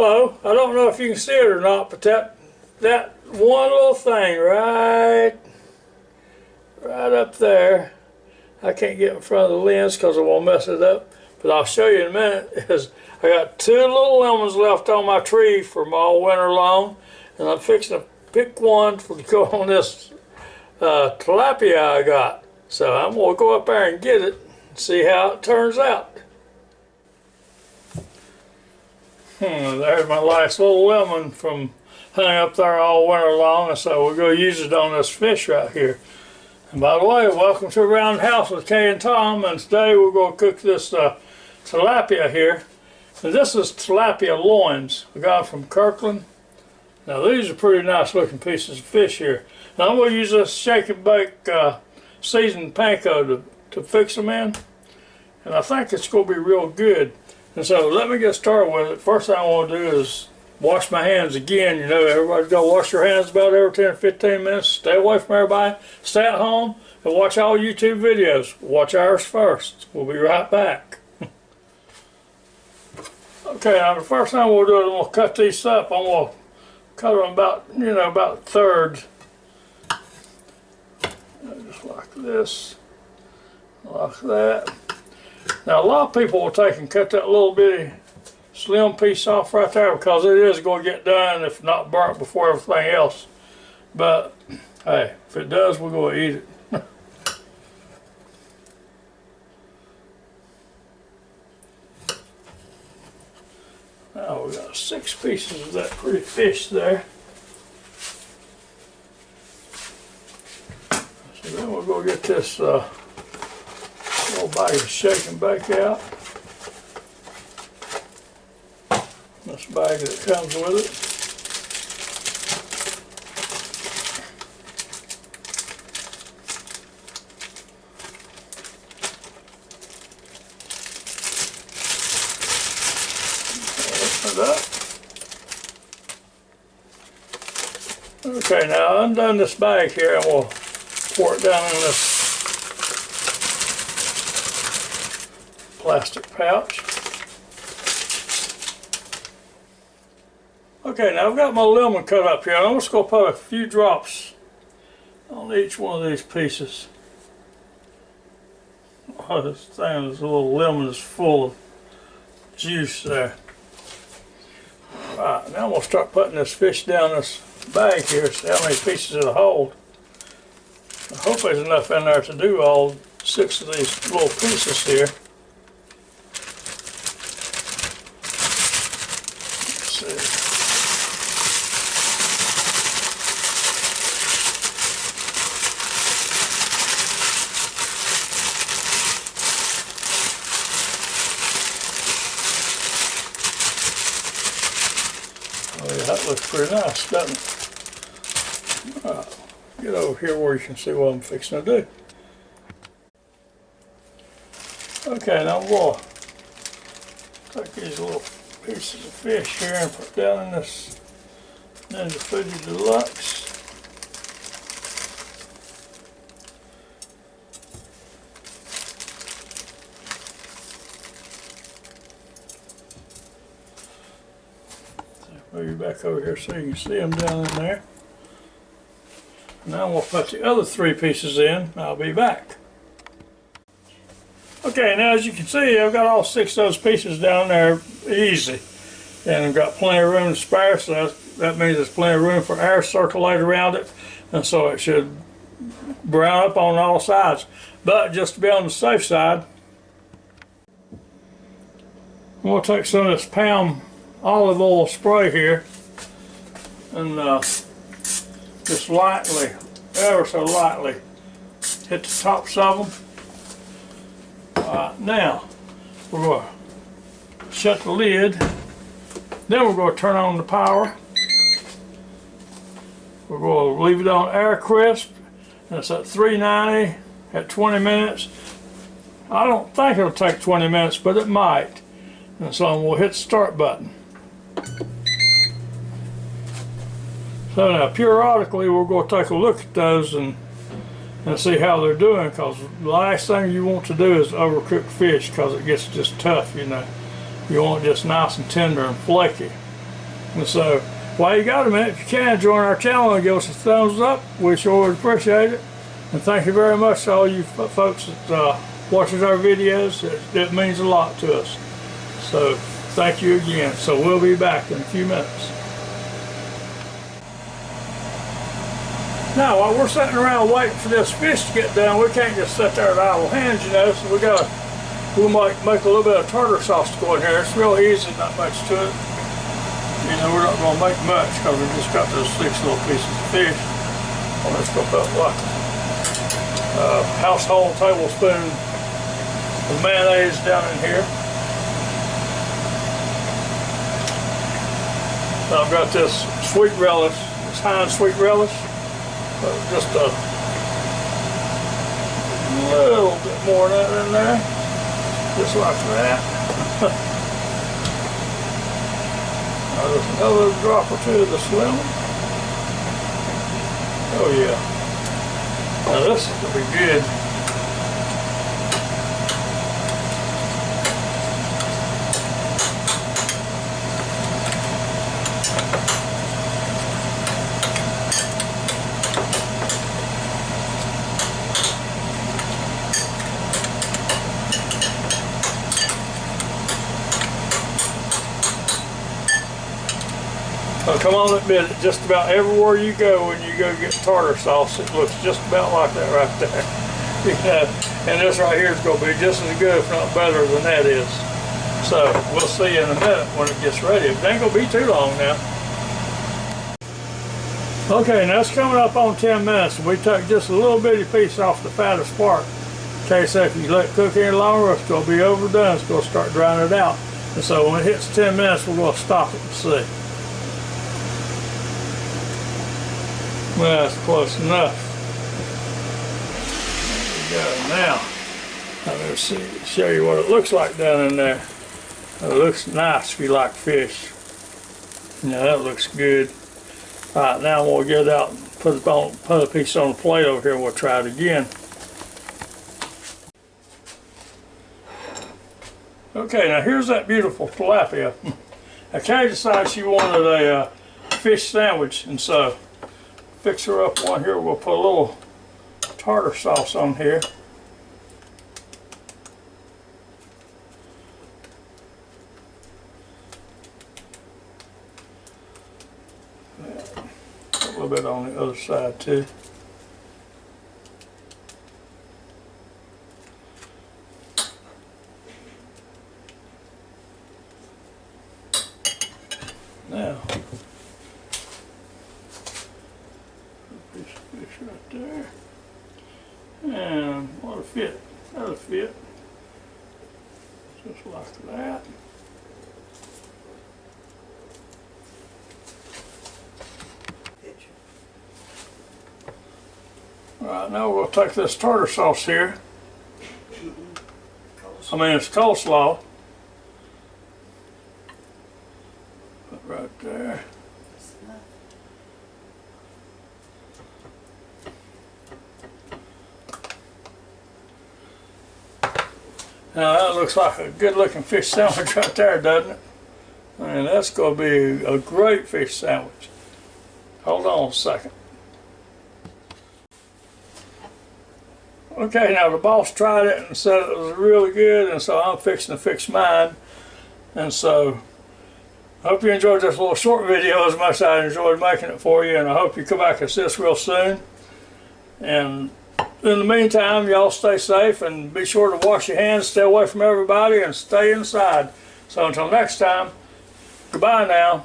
Hello, I don't know if you can see it or not, but that one little thing right up there, I can't get in front of the lens because I won't mess it up, but I'll show you in a minute, is I got 2 little lemons left on my tree from all winter long, and I'm fixing to pick one to go on this tilapia I got. So I'm going to go up there and get it and see how it turns out. There's my last little lemon from hung up there all winter long, and so we're going to use it on this fish right here. And by the way, welcome to Around the House with Kay and Tom, and today we're going to cook this tilapia here. And this is tilapia loins. I got them from Kirkland. Now these are pretty nice looking pieces of fish here. Now I'm going to use this shake and bake seasoned panko to fix them in, and I think it's going to be real good. And so let me get started with it. First thing I want to do is wash my hands again. You know, everybody's got to wash their hands about every 10 or 15 minutes. Stay away from everybody. Stay at home and watch all YouTube videos. Watch ours first. We'll be right back. Okay, now the first thing we'll do is we'll cut these up. I'm going to cut them about, you know, about thirds. Just like this. Like that. Now a lot of people will take and cut that little bitty slim piece off right there because it is going to get done if not burnt before everything else. But hey, if it does, we're going to eat it. Now we got 6 pieces of that pretty fish there. So then we'll go get this little bag of shake and bake out. This bag that comes with it. Open it up. Okay, now I undone this bag here and we'll pour it down in this plastic pouch. Okay, now I've got my lemon cut up here. I'm just going to put a few drops on each one of these pieces. Oh, this thing, this little lemon is full of juice there. Alright, now I'm going to start putting this fish down this bag here, see how many pieces it'll hold. I hope there's enough in there to do all 6 of these little pieces here. That looks pretty nice, doesn't it? Alright, get over here where you can see what I'm fixing to do. Okay, now I'm going to take these little pieces of fish here and put down in this FOODi Deluxe. Move you back over here so you can see them down in there. Now we'll put the other 3 pieces in. I'll be back. Okay, now as you can see, I've got all 6 of those pieces down there easy. And I've got plenty of room to spare, so that means there's plenty of room for air to circulate around it. And so it should brown up on all sides. But just to be on the safe side, I'm going to take some of this Palm olive oil spray here and just lightly, ever so lightly, hit the tops of them. Alright, now we're going to shut the lid, then we're going to turn on the power. We're going to leave it on air crisp, and it's at 390 at 20 minutes. I don't think it'll take 20 minutes, but it might. And so we'll hit the start button. So now periodically we're going to take a look at those and see how they're doing, because the last thing you want to do is overcook fish because it gets just tough, you know. You want it just nice and tender and flaky. And so, while you got a minute, if you can, join our channel and give us a thumbs up. We sure would appreciate it. And thank you very much to all you folks that watches our videos. It means a lot to us. So, thank you again. So, we'll be back in a few minutes. Now, while we're sitting around waiting for this fish to get done, we can't just sit there with idle hands, you know, so we might make a little bit of tartar sauce to go in here. It's real easy, not much to it. You know, we're not going to make much because we just got those 6 little pieces of fish. Well, let's go put like household tablespoon of mayonnaise down in here. Now I've got this sweet relish, this Heinz sweet relish. Just a little bit more of that in there, just like that. Now there's another drop or two of this lemon. Oh yeah. Now this is going to be good. Come on, admit it, just about everywhere you go when you go get tartar sauce, it looks just about like that right there. You know, and this right here is going to be just as good, if not better than that is. So, we'll see you in a minute when it gets ready. It ain't going to be too long now. Okay, now it's coming up on 10 minutes. We took just a little bitty piece off the fattest part. In case if you let it cook any longer, it's going to be overdone. It's going to start drying it out. And so when it hits 10 minutes, we're going to stop it and see. Well, that's close enough. There we go. Now, let me see, show you what it looks like down in there. It looks nice if you like fish. Now that looks good. All right, now we'll get it out and put a piece on the plate over here. We'll try it again. Okay, now here's that beautiful tilapia. Kay decided she wanted a fish sandwich, and so fix her up one here. We'll put a little tartar sauce on here. A little bit on the other side too. Now, fish right there, and what'll fit? That'll fit, just like that. All right, now we'll take this tartar sauce here. I mean, it's coleslaw. Put right there. Now that looks like a good looking fish sandwich right there, doesn't it? And that's going to be a great fish sandwich. Hold on a second. Okay, now the boss tried it and said it was really good, and so I'm fixing to fix mine. And so I hope you enjoyed this little short video as much as I enjoyed making it for you, and I hope you come back and see us real soon. And in the meantime, y'all stay safe and be sure to wash your hands, stay away from everybody, and stay inside. So until next time, goodbye now.